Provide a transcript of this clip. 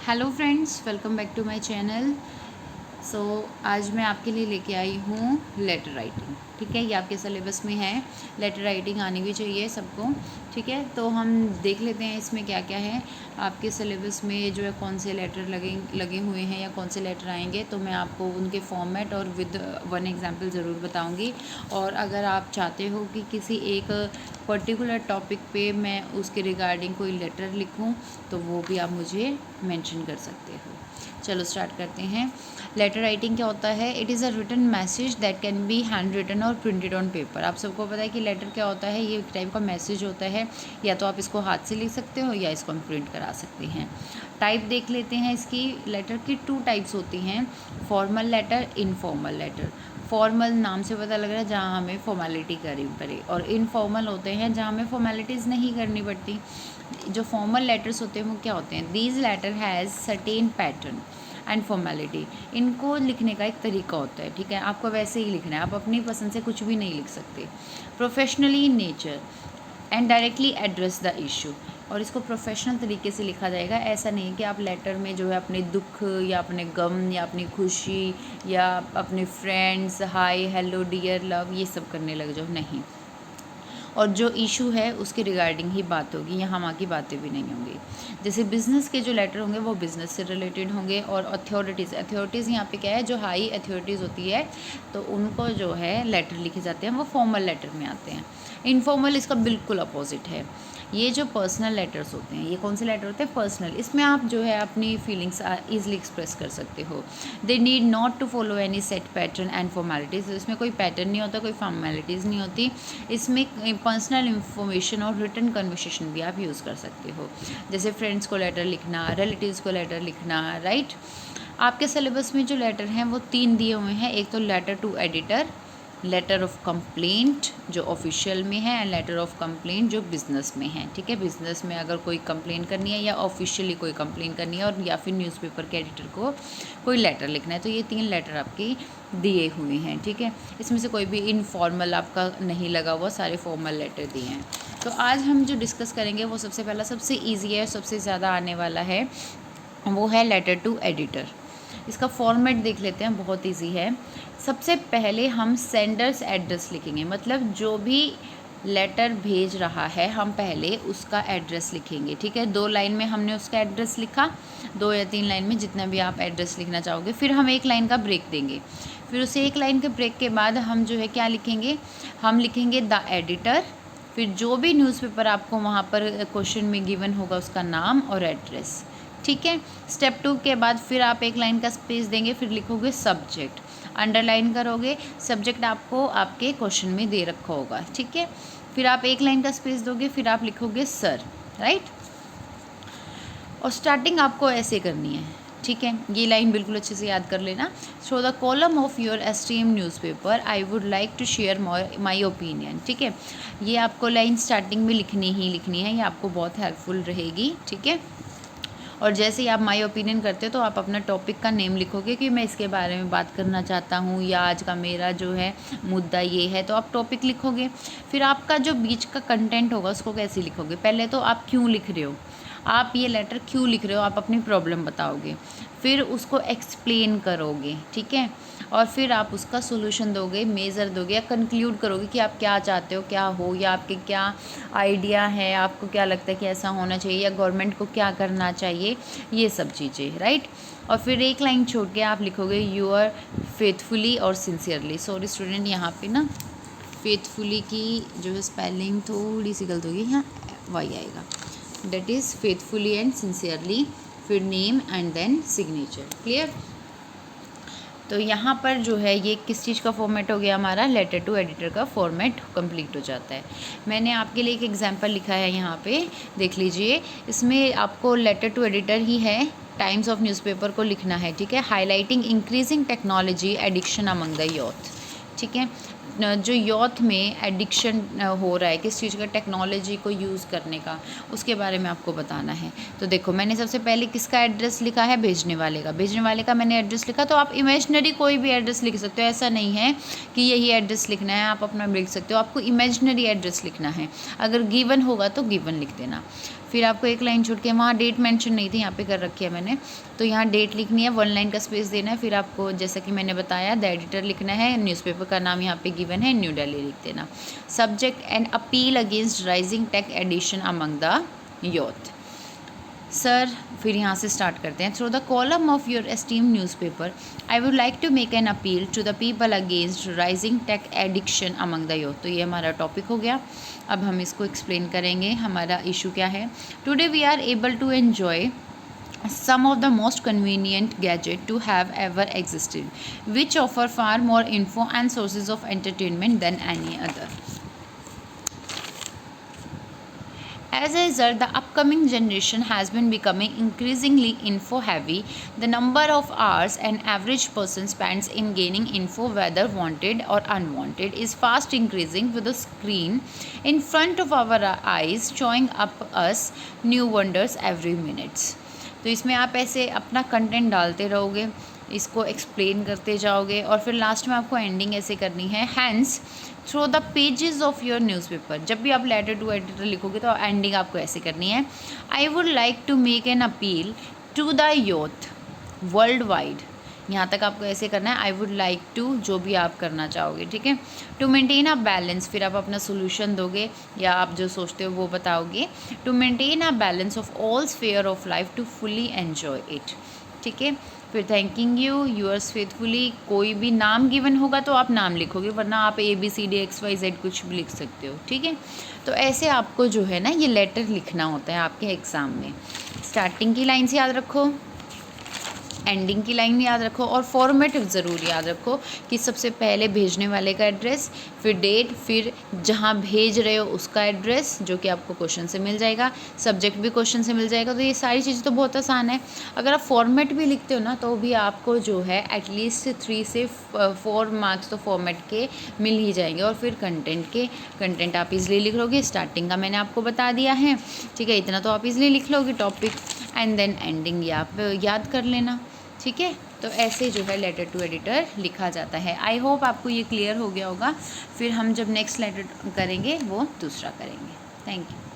Hello friends, welcome back to my channel. आज मैं आपके लिए लेके आई हूँ लेटर राइटिंग। ठीक है, ये आपके सिलेबस में है। लेटर राइटिंग आनी भी चाहिए सबको। ठीक है, तो हम देख लेते हैं इसमें क्या क्या है आपके सिलेबस में, जो है कौन से लेटर लगे हुए हैं या कौन से लेटर आएंगे। तो मैं आपको उनके फॉर्मेट और विद वन एग्जांपल ज़रूर बताऊंगी। और अगर आप चाहते हो कि किसी एक पर्टिकुलर टॉपिक पे मैं उसके रिगार्डिंग कोई लेटर लिखूं, तो वो भी आप मुझे मेंशन कर सकते हो। चलो स्टार्ट करते हैं। लेटर राइटिंग क्या होता है? It is a written message that can be hand written और प्रिंटेड ऑन पेपर। आप सबको पता है कि लेटर क्या होता है। ये एक टाइप का मैसेज होता है। या तो आप इसको हाथ से लिख सकते हो या इसको हम प्रिंट करा सकते हैं। टाइप देख लेते हैं इसकी। लेटर की 2 टाइप्स होती हैं, formal letter, informal letter. Formal नाम से पता लग रहा है जहाँ हमें फॉर्मेलिटी करनी पड़े, और इनफॉर्मल होते हैं जहाँ हमें फॉर्मेलिटीज़ नहीं करनी पड़ती। जो फॉर्मल लेटर्स होते हैं वो क्या होते हैं? These letter has certain pattern and formality. इनको लिखने का एक तरीका होता है। ठीक है, आपको वैसे ही लिखना है, आप अपनी पसंद से कुछ भी नहीं लिख सकते। Professionally in nature and directly address the issue. और इसको प्रोफेशनल तरीके से लिखा जाएगा। ऐसा नहीं कि आप लेटर में जो है अपने दुख या अपने गम या अपनी खुशी या अपने friends hi hello dear love ये सब करने लग जाओ, नहीं। और जो इशू है उसके रिगार्डिंग ही बात होगी, यहाँ वहाँ की बातें भी नहीं होंगी। जैसे बिज़नेस के जो लेटर होंगे वो बिज़नेस से रिलेटेड होंगे। और अथॉरिटीज़ यहाँ पे क्या है? जो हाई अथॉरिटीज़ होती है तो उनको जो है लेटर लिखे जाते हैं, वो फॉर्मल लेटर में आते हैं। इनफॉर्मल इसका बिल्कुल अपोजिट है। ये जो पर्सनल लेटर्स होते हैं, ये कौन से लेटर होते हैं? पर्सनल। इसमें आप जो है अपनी फीलिंग्स ईजिली एक्सप्रेस कर सकते हो। They need not to follow any set pattern and formalities. इसमें कोई पैटर्न नहीं होता, कोई फॉर्मेलिटीज़ नहीं होती। इसमें पर्सनल इंफॉर्मेशन और रिटन कन्वर्सेशन भी आप यूज़ कर सकते हो। जैसे फ्रेंड्स को लेटर लिखना, रिलेटिव्स को लेटर लिखना, राइट। आपके सिलेबस में जो लेटर हैं वो 3 दिए हुए हैं। एक तो letter to editor, letter of complaint जो ऑफिशियल में है, एंड लेटर ऑफ कंप्लेंट जो बिज़नेस में है। ठीक है, बिज़नेस में अगर कोई कंप्लेन करनी है या ऑफिशियली कोई कंप्लेन करनी है, और या फिर न्यूज़पेपर के एडिटर को कोई लेटर लिखना है, तो ये 3 लेटर आपके दिए हुए हैं। ठीक है, इसमें से कोई भी इनफॉर्मल आपका नहीं लगा हुआ, सारे फॉर्मल लेटर दिए हैं। तो आज हम जो डिस्कस करेंगे वो सबसे पहला, सबसे ईजी है, सबसे ज़्यादा आने वाला है, वो है लेटर टू एडिटर। इसका फॉर्मेट देख लेते हैं, बहुत इजी है। सबसे पहले हम सेंडर्स एड्रेस लिखेंगे, मतलब जो भी लेटर भेज रहा है हम पहले उसका एड्रेस लिखेंगे। ठीक है, 2 लाइन में हमने उसका एड्रेस लिखा, 2 या 3 लाइन में जितना भी आप एड्रेस लिखना चाहोगे। फिर हम 1 लाइन का ब्रेक देंगे। फिर उसे 1 लाइन के ब्रेक के बाद हम जो है क्या लिखेंगे? हम लिखेंगे द एडिटर। फिर जो भी न्यूज़पेपर आपको वहाँ पर क्वेश्चन में गिवन होगा उसका नाम और एड्रेस। ठीक है, स्टेप 2 के बाद फिर आप 1 लाइन का स्पेस देंगे, फिर लिखोगे सब्जेक्ट, अंडरलाइन करोगे। सब्जेक्ट आपको आपके क्वेश्चन में दे रखा होगा। ठीक है, फिर आप 1 लाइन का स्पेस दोगे, फिर आप लिखोगे सर, राइट। और स्टार्टिंग आपको ऐसे करनी है। ठीक है, ये लाइन बिल्कुल अच्छे से याद कर लेना। So the column of your esteem newspaper I would like to share my opinion. ठीक है, ये आपको लाइन स्टार्टिंग में लिखनी ही लिखनी है, ये आपको बहुत हेल्पफुल रहेगी। ठीक है, और जैसे ही आप माय ओपिनियन करते हो तो आप अपना टॉपिक का नेम लिखोगे कि मैं इसके बारे में बात करना चाहता हूँ, या आज का मेरा जो है मुद्दा ये है, तो आप टॉपिक लिखोगे। फिर आपका जो बीच का कंटेंट होगा उसको कैसे लिखोगे? पहले तो आप क्यों लिख रहे हो, आप ये लेटर क्यों लिख रहे हो, आप अपनी प्रॉब्लम बताओगे, फिर उसको एक्सप्लेन करोगे। ठीक है, और फिर आप उसका सोल्यूशन दोगे, मेज़र दोगे, या कंक्लूड करोगे कि आप क्या चाहते हो क्या हो, या आपके क्या आइडिया है, आपको क्या लगता है कि ऐसा होना चाहिए, या गवर्नमेंट को क्या करना चाहिए, ये सब चीज़ें, राइट। और फिर 1 लाइन छोड़ के आप लिखोगे यू आर फेथफुली और सिंसियरली। सॉरी स्टूडेंट, यहाँ पे ना फेथफुली की जो है स्पेलिंग थोड़ी सी गलत होगी, यहाँ वाई आएगा। That is faithfully and sincerely, फिर name and then signature. Clear? तो यहाँ पर जो है ये किस चीज़ का फॉर्मेट हो गया? हमारा लेटर टू एडिटर का फॉर्मेट कंप्लीट हो जाता है। मैंने आपके लिए एक एग्जांपल लिखा है यहाँ पे, देख लीजिए। इसमें आपको लेटर टू एडिटर ही है, टाइम्स ऑफ न्यूज़पेपर को लिखना है। ठीक है, highlighting increasing technology addiction among the youth. ठीक है, जो यूथ में एडिक्शन हो रहा है किस चीज़ का? टेक्नोलॉजी को यूज़ करने का, उसके बारे में आपको बताना है। तो देखो, मैंने सबसे पहले किसका एड्रेस लिखा है? भेजने वाले का। भेजने वाले का मैंने एड्रेस लिखा, तो आप इमेजिनरी कोई भी एड्रेस लिख सकते हो, ऐसा नहीं है कि यही एड्रेस लिखना है, आप अपना लिख सकते हो। आपको इमेजिनरी एड्रेस लिखना है, अगर गिवन होगा तो गिवन लिख देना। फिर आपको एक लाइन छोड़ के, वहाँ डेट मेंशन नहीं थी, यहाँ पे कर रखी है मैंने, तो यहाँ डेट लिखनी है, 1 लाइन का स्पेस देना है। फिर आपको जैसा कि मैंने बताया द एडिटर लिखना है, न्यूज़पेपर का नाम यहाँ पे गिवन है, न्यू दिल्ली लिख देना। Subject and appeal against rising tax addition among the youth. Sir फिर यहाँ से स्टार्ट करते हैं। Through the column of your esteem newspaper I would like to make an appeal to the people against rising tax addiction among the youth. तो ये हमारा topic हो गया। अब हम इसको एक्सप्लेन करेंगे, हमारा इशू क्या है। Today we are able to enjoy some of the most convenient gadget to have ever existed, which offer far more info and sources of entertainment than any other. As a result, the upcoming generation has been becoming increasingly info heavy. The number of hours an average person spends in gaining info, whether wanted or unwanted, is fast increasing, with the screen in front of our eyes showing up us new wonders every minute. तो इसमें आप ऐसे अपना content डालते रहोगे, इसको explain करते जाओगे, और फिर लास्ट में आपको एंडिंग ऐसे करनी है। Hence through the pages of your newspaper, जब भी आप लेटर टू एडिटर लिखोगे तो एंडिंग आपको ऐसे करनी है। I would like to make an appeal to the youth world wide, यहाँ तक आपको ऐसे करना है। आई वुड लाइक टू, जो भी आप करना चाहोगे, ठीक है। टू मेंटेन अ बैलेंस, फिर आप अपना सोल्यूशन दोगे या आप जो सोचते हो वो बताओगे। To maintain a balance of all sphere of life to fully enjoy it, ठीक है। फिर थैंकिंग यू यूअर्स फेथफुली, कोई भी नाम गिवन होगा तो आप नाम लिखोगे, वरना आप ABCD XYZ कुछ भी लिख सकते हो, ठीक है। तो ऐसे आपको जो है ना ये लेटर लिखना होता है आपके एग्ज़ाम में। स्टार्टिंग की लाइन से याद रखो, एंडिंग की लाइन याद रखो, और फॉर्मेट ज़रूर याद रखो कि सबसे पहले भेजने वाले का एड्रेस, फिर डेट, फिर जहाँ भेज रहे हो उसका एड्रेस, जो कि आपको क्वेश्चन से मिल जाएगा, सब्जेक्ट भी क्वेश्चन से मिल जाएगा। तो ये सारी चीज़ें तो बहुत आसान है। अगर आप फॉर्मेट भी लिखते हो ना तो भी आपको जो है एटलीस्ट 3 से 4 मार्क्स तो फॉर्मेट के मिल ही जाएंगे। और फिर कंटेंट आप इजली लिख लोगे, स्टार्टिंग का मैंने आपको बता दिया है, ठीक है, इतना तो आप इजली लिख लोगे टॉपिक, एंड देन एंडिंग ये आप याद कर लेना, ठीक है। तो ऐसे जो है लेटर टू एडिटर लिखा जाता है। आई होप आपको ये क्लियर हो गया होगा। फिर हम जब नेक्स्ट लेटर करेंगे वो दूसरा करेंगे। Thank you.